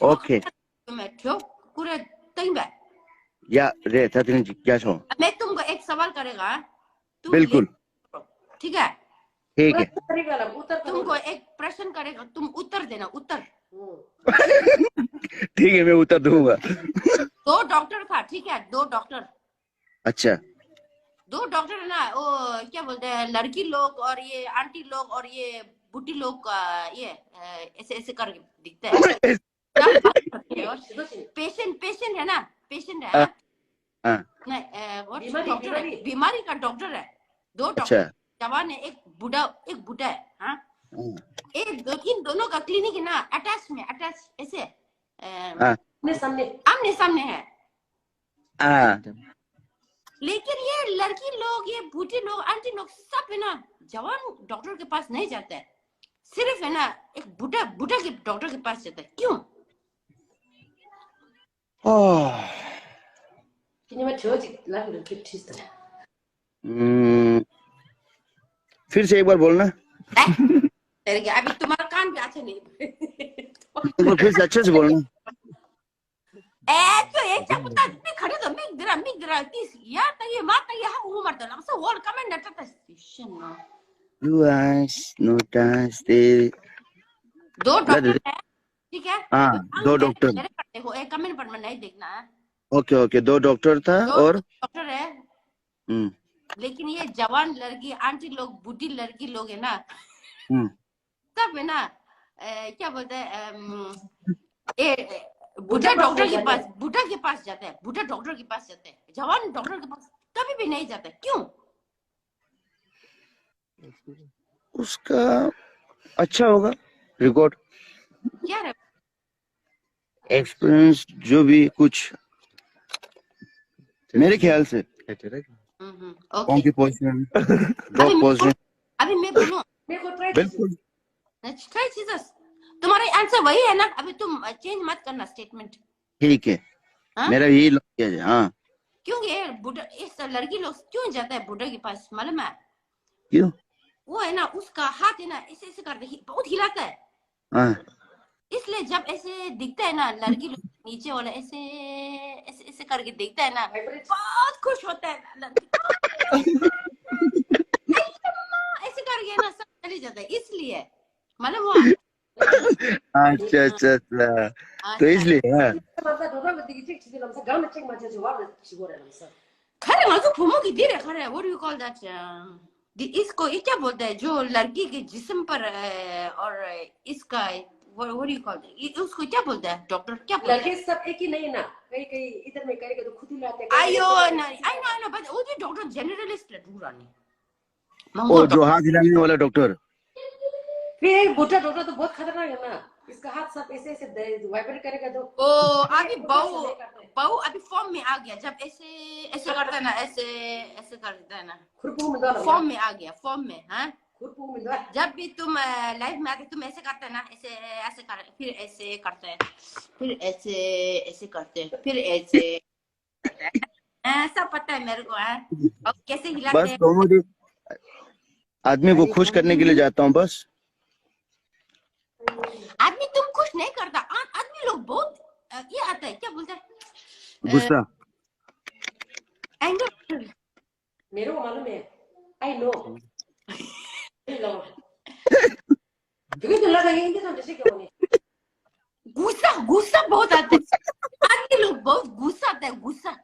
Okay मैं ठो पूरे तई बे या रे ततिन क्या छो मैं तुमको एक सवाल करेगा तुम बिल्कुल ठीक है ठीक है तुमको एक प्रश्न करेगा तुम उत्तर देना उत्तर ठीक है मैं उत्तर दूंगा दो डॉक्टर था ठीक है दो डॉक्टर अच्छा दो डॉक्टर है ना वो क्या बोलते हैं लड़की लोग और ये आंटी लोग और ये बुढ़ी लोग का ये ऐसे ऐसे कर दिखता है पेशेंट पेशेंट है ना पेशेंट है नहीं बीमारी का डॉक्टर है दो डॉक्टर जवान है एक बूढ़ा है हाँ एक दो इन दोनों का क्लिनिक है ना अटैच में अटैच ऐसे आमने सामने है लेकिन ये लड़की लोग ये बूढ़ी लोग आंटी लोग सब है ना जवान डॉक्टर के पास नहीं जाते है सिर्फ है ना एक बूढ़ा के डॉक्टर के पास जाता है क्यों फिर से एक बार बोलना अभी तुम्हारा कान भी अच्छा नहीं फिर से अच्छे से बोलना तो एक चपटा नहीं खड़े तो मिक दरा तीस यार तय माता ये हम उमर तो ना सब वर्ड कमेंट नटता स्टेशन ना Luas notas de दो डॉक्टर है ठीक है हाँ दो डॉक्टर मेरे करते हो एक कमेंट पर मैं नहीं देखना है ओके ओके दो डॉक्टर था और डॉक्टर है लेकिन ये जवान लड़की आंटी लोग बूढ़ी लड़की लोग है ना सब है ना क्या बोलते हैं बूढ़ा डॉक्टर के पास जाते हैं बूढ़ा डॉक्टर के पास जाते हैं जवान डॉक्टर के पास कभी भी नहीं जाते क्यों उसका अच्छा होगा रिकॉर्ड क्या है एक्सपीरियंस जो भी कुछ मेरे ख्याल से कौन की पोजीशन दो पोजीशन अभी मैं बोलूं बिल्कुल ट्राई जीसस तुम्हारा आंसर वही है ना अभी तुम चेंज मत करना स्टेटमेंट ठीक है मेरा यही लग गया हाँ क्यों ये बूढ़ा इस लड़की लोग क्यों जाता है बूढ़ा के पास मालूम है क्यों वो है ना उसका हाथ है ना ऐसे ऐसे करते बहुत हिलाता है हाँ इसलिए जब ऐसे दिखता है ना लड़की लोग नीचे वाला ऐसे ऐसे ऐसे करके दिखता है ना बहुत खुश होता है लड़की ऐसे करके ना सब चली जाता है इसलिए मालूम हुआ अच्छा अच्छा अच्छा तो इसलिए हाँ खरे मतलब फुमो की धीरे खरे what do you call that इसको ये क्या बोलते हैं जो लड़की के जिस्म पर और इसका what do you call it? उसको क्या बोलता है डॉक्टर क्या बोलता है लड़के सब एक ही नहीं ना कई इधर में कई तो खुद ही लाते हैं आयो ना आई नो बट वो जो डॉक्टर जनरलिस्ट है पूरा नहीं वो जो हाथ हिलाने वाला डॉक्टर फिर बूढ़ा डॉक्टर तो बहुत खतरनाक है ना इसका हाथ सब ऐसे ऐसे वाइब्रेट करेगा तो ओ अभी बहु अभी फॉर्म में आ गया जब ऐसे ऐसे करता है ना ऐसे ऐसे करता है ना फॉर्म में आ गया फॉर्म में हाँ जब भी तुम लाइफ में आते तुम ऐसे करते हैं ना ऐसे ऐसे कर फिर ऐसे करते हैं फिर ऐसे ऐसे करते हैं फिर ऐसे ऐसा पता है मेरे को है और कैसे हिलाते हैं आदमी को खुश करने के लिए जाता हूँ बस आदमी तुम खुश नहीं करता आदमी लोग बहुत ये आता है क्या बोलते हैं गुस्सा एंगर मेरे को मालूम है आई नो गुस्सा गुस्सा बहुत आता है आदमी लोग बहुत गुस्सा आता है गुस्सा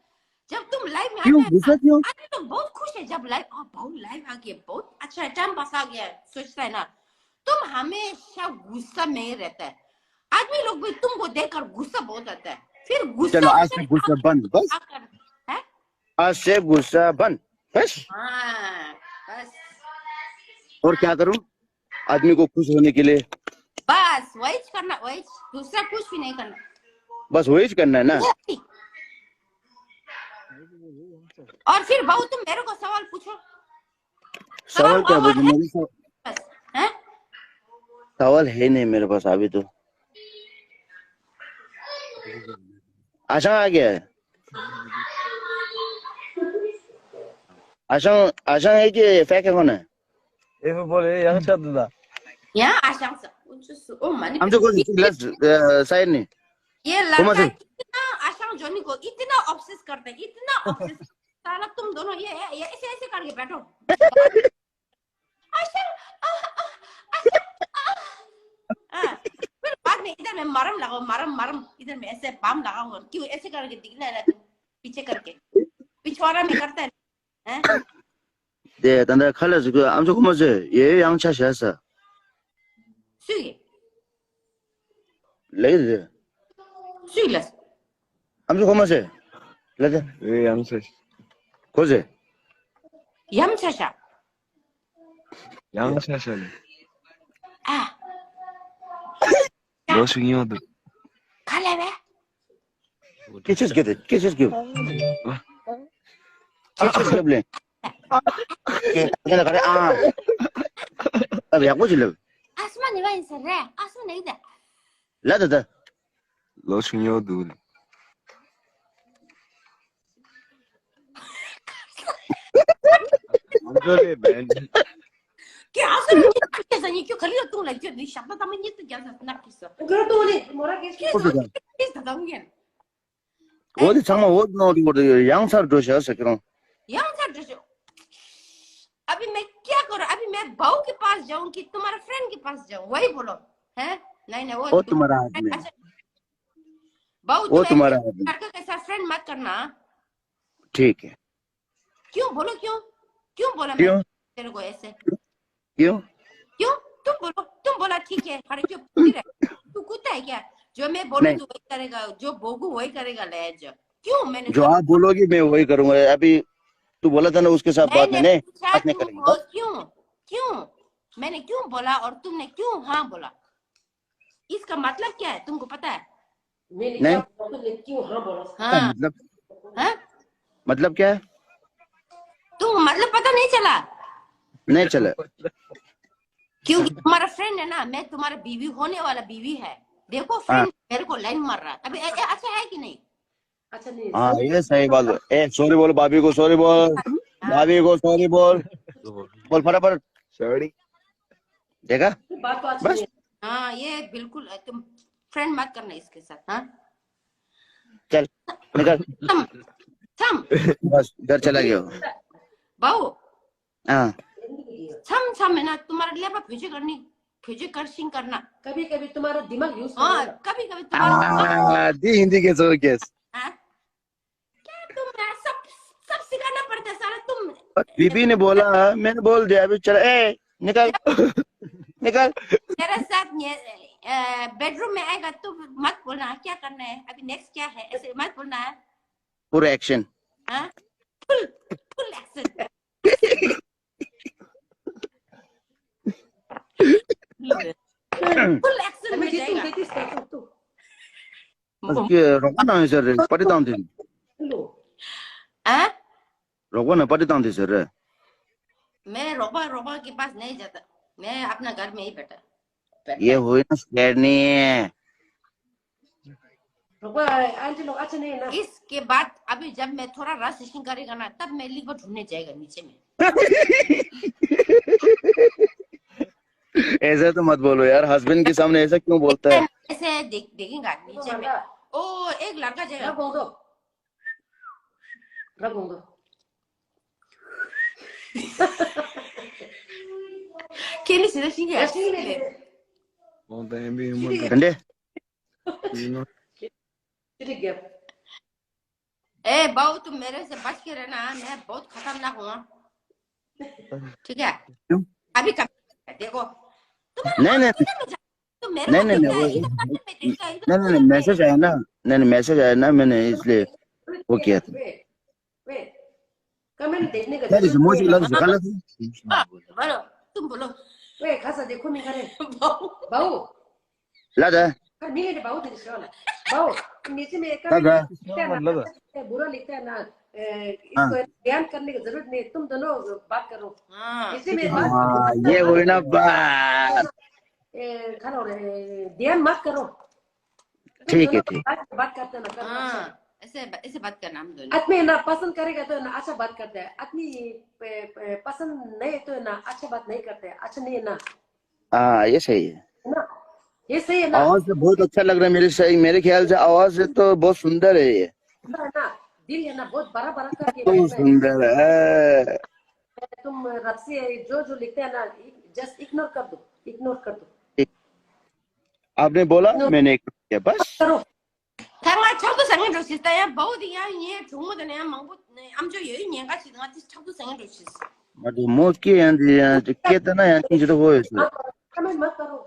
जब तुम लाइव में आते हो आदमी लोग बहुत खुश है जब लाइव बहुत लाइव आ गया बहुत अच्छा है टाइम पास आ गया सोचता है ना तुम हमेशा गुस्सा में ही रहता है आदमी लोग भी तुमको देखकर गुस्सा बहुत आता है फिर गुस्सा चलो आज से गुस्सा बंद बस आज से गुस्सा बंद बस बस और क्या करूं आदमी को खुश होने के लिए बस वही करना वही दूसरा कुछ भी नहीं करना बस वही करना है ना और फिर बहु तुम मेरे को सवाल पूछो सवाल क्या पूछो सवाल है नहीं मेरे पास अभी तो आशा आ गया है आशा है कि फेक है कौन है Even बोले यहाँ चल रहा यहाँ आशा से हमसे कौन साइड नहीं ये कौन लड़का से इतना आशा जोनी को इतना ऑब्सेस करते हैं, इतना ऑब्सेस। साला तुम दोनों ये ऐसे ऐसे करके बैठो। आशा आशा फिर बाद में इधर में मरम लगाओ, मरम मरम इधर में ऐसे बाम लगाओ। क्यों ऐसे करके दिखना है तुम पीछे करके पिछवाड़ा में करता है हैं? 네, 단다 칼라스 그 암소 고마세 예 양차 샤사 수이 레이드 수이les 암소 고마세 레드 왜 양세? 고제 얌차샤 양샤샤네. 아 너 중요하다. 갈래왜? 끼치스 게데 끼치스 게 끼치스 게블레 그냥 가래 아 야고질래 아스만 이와 인사래 아스만 내기다 라다다 너 중요하다. 안 그래, 맨. क्या आसमान कैसा ये क्यों खली तुम लग क्यों शब्द तमें ये तो क्या सपना किसो करो तो बोले मोरा किस 다당겐 어디 장마 어디 어디 어디 양사를 도셔서 그럼 양차 드셔 अभी मैं क्या करूं? अभी मैं बहू के पास जाऊं कि तुम्हारे फ्रेंड के पास जाऊं? वही बोलो हैं? नहीं नहीं वो तुम्हारा आदमी अच्छा बहू वो तुम तुम्हारा आदमी लड़का के साथ फ्रेंड मत करना। ठीक है क्यों बोलो क्यों? क्यों बोला मैं क्यों तेरे को ऐसे? क्यों क्यों? तुम बोला ठीक है खड़े क्यों पूरी रहे? तू कुत्ता है क्या? जो मैं बोलूं नहीं तू वही करेगा, जो बोगू वही करेगा लहज। क्यों मैंने जो आप बोलोगी मैं वही करूंगा। अभी तू बोला था ना उसके साथ बात मैंने बात नहीं करेंगे बस। क्यों क्यों मैंने क्यों बोला और तुमने क्यों हाँ बोला? इसका मतलब क्या है तुमको पता है? नहीं क्यों हाँ बोला? हाँ मतलब हाँ मतलब क्या है तुम मतलब पता नहीं चला नहीं चला क्योंकि तुम्हारा फ्रेंड है ना, मैं तुम्हारा बीवी होने वाला बीवी है। देखो फ्रेंड मेरे को लाइन मार रहा है अभी अच्छा है कि नहीं? अच्छा नहीं हाँ ये सही बात है। ए सॉरी बोल भाभी को सॉरी बोल भाभी को सॉरी बोल बोल फटाफट सॉरी देखा बात तो अच्छी है। हाँ ये बिल्कुल तुम फ्रेंड मत करना इसके साथ। हाँ चल निकल थम बस घर चला गया बहू हाँ थम है ना तुम्हारे लिए फ्यूचर कर्सिंग करना कभी कभी तुम्हारा दिमाग यूज हाँ कभी कभी तुम्हारा दी हिंदी के सो केस क्या तुम सब सिखाना पड़ता है सारा तुम। बीबी ने बोला मैंने बोल दिया अभी चल ए निकल निकल मेरे साथ बेडरूम में आएगा तो मत बोलना क्या करना है अभी नेक्स्ट क्या है ऐसे मत बोलना है। पूरा एक्शन हाँ फुल एक्शन फुल एक्शन में जाएगा। रोकना है सर पटी दाम दिन रोकना पटी दाम दिन सर मैं रोबा के पास नहीं जाता, मैं अपना घर में ही बैठा। ये हुई ना स्कैर नहीं है आंटी लोग अच्छा नहीं है ना। इसके बाद अभी जब मैं थोड़ा रस सेशन करेगा ना तब मैं लिवर ढूंढने जाएगा नीचे में। ऐसा तो मत बोलो यार हस्बैंड के सामने ऐसा क्यों बोलता है? ऐसे देखेगा नीचे में ओ एक लड़का जाएगा Kenny sila siya. ठंडे ए बाऊ तुम मेरे से बच के रहना, मैं बहुत खतरनाक हूँ ठीक है? अभी देखो नहीं नहीं मैसेज आया ना मैसेज आया ना मैंने इसलिए वो किया था। कमेंट देखने का बोलो तुम बोलो वे खासा देखो नहीं करे बाऊ लादा नहीं है बाऊ तेरे से बाऊ नीचे में एक बुरा लिखता है ना इसको ध्यान करने की जरूरत नहीं, तुम दोनों बात करो नीचे में ये हुई ना बात खड़ो ध्यान मत करो ठीक है ठीक बात करते ना ऐसे बात करना हम दोनों। आदमी ना पसंद करेगा तो ना अच्छा बात करता है, आदमी पसंद नहीं तो ना अच्छा बात नहीं करते, अच्छा नहीं है ना। हाँ ये सही है ना ये सही है ना? आवाज से बहुत अच्छा लग रहा है मेरे सही, मेरे ख्याल से आवाज से तो बहुत सुंदर है ये, ना दिल है ना बहुत बड़ा बड़ा करके बहुत सुंदर है। तुम रब से जो लिखते हैं ना जस्ट इग्नोर कर दो, इग्नोर कर दो। आपने बोला मैंने किया बस। करो 당말 차도 생일 줄 수 있어요. 뭐디야 얘 중국에 망고 암조 여인이 같이 같이 차도 생일 줄 수 있어. मतलब मौत की है कितना है चीज तो वो है इसमें। कमेंट मत करो,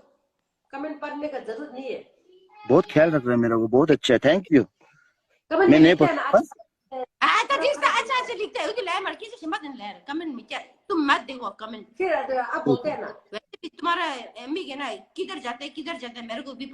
कमेंट पढ़ने का जरूरत नहीं है। बहुत ख्याल रख रहा है मेरा को, बहुत अच्छा है, थैंक यू। कमेंट मैं नहीं लिखते हैं ना पढ़ता तो जिसका अच्छा लिखता है उसके लिए मर किसी से मत ले कमेंट में क्या तुम मत देखो कमेंट। फिर अब बोलते हैं ना वैसे भी तुम्हारा एमबी के ना किधर जाते मेरे को भी